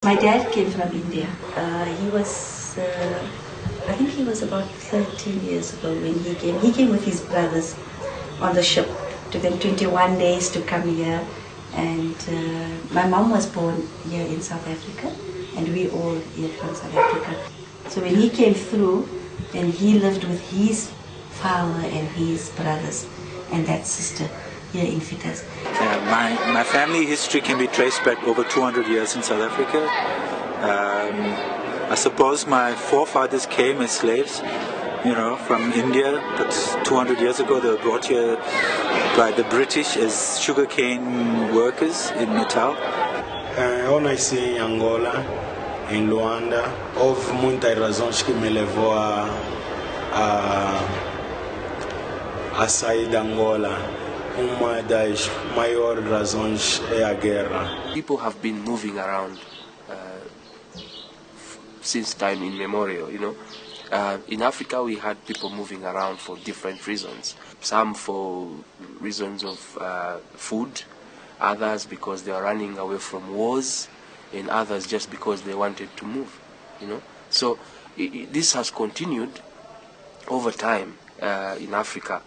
My dad came from India. I think he was about 13 years ago when he came. He came with his brothers on the ship. Took them 21 days to come here. And my mom was born here in South Africa, and we all here from South Africa. So when he came through, then he lived with his father and his brothers and that sister here in Fitas. My family history can be traced back over 200 years in South Africa. I suppose my forefathers came as slaves, from India, but 200 years ago they were brought here by the British as sugarcane workers in Natal. On a ici em Angola, em Luanda, houve muitas razões que me levou a sair de Angola. Uma das maiores razões é a guerra. People have been moving around since time immemorial, In Africa we had people moving around for different reasons. Some for reasons of food, others because they are running away from wars, and others just because they wanted to move, So this has continued over time in Africa.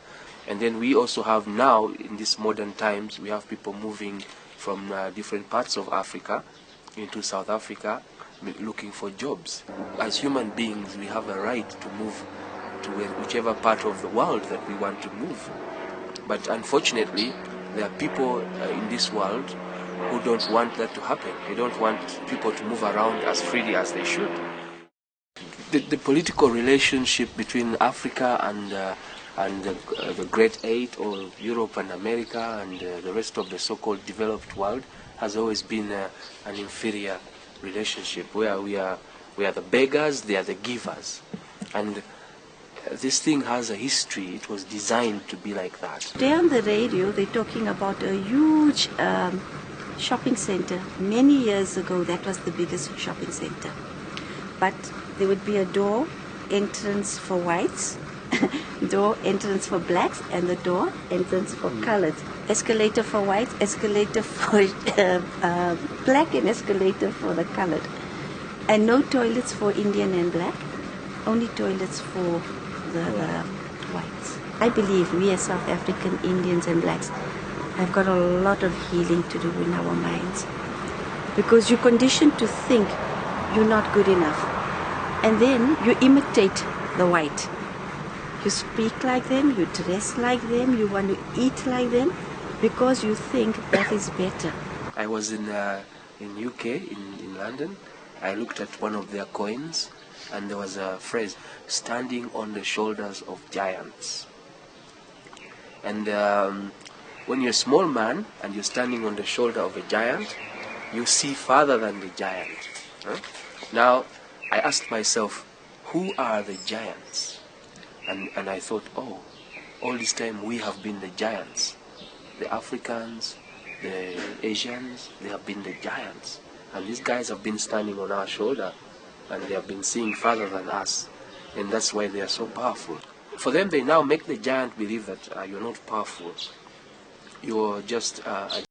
And then we also have now, in these modern times, we have people moving from different parts of Africa into South Africa looking for jobs. As human beings, we have a right to move to whichever part of the world that we want to move. But unfortunately, there are people in this world who don't want that to happen. They don't want people to move around as freely as they should. The political relationship between Africa and the Great Eight, or Europe and America and the rest of the so-called developed world, has always been an inferior relationship where we are the beggars, they are the givers. And this thing has a history. It was designed to be like that. Today on the radio, they're talking about a huge shopping center. Many years ago, that was the biggest shopping center. But there would be a door entrance for whites, door entrance for blacks, and the door entrance for colored. Escalator for whites, escalator for black, and escalator for the colored. And no toilets for Indian and black, only toilets for the whites. I believe we as South African Indians and blacks have got a lot of healing to do in our minds, because you're conditioned to think you're not good enough, and then you imitate the white. You speak like them, you dress like them, you want to eat like them, because you think that is better. I was in UK, in London. I looked at one of their coins, and there was a phrase, standing on the shoulders of giants. And when you're a small man and you're standing on the shoulder of a giant, you see farther than the giant. Now, I asked myself, who are the giants? And I thought, all this time we have been the giants. The Africans, the Asians, they have been the giants. And these guys have been standing on our shoulder, and they have been seeing farther than us. And that's why they are so powerful. For them, they now make the giant believe that you're not powerful. You're just a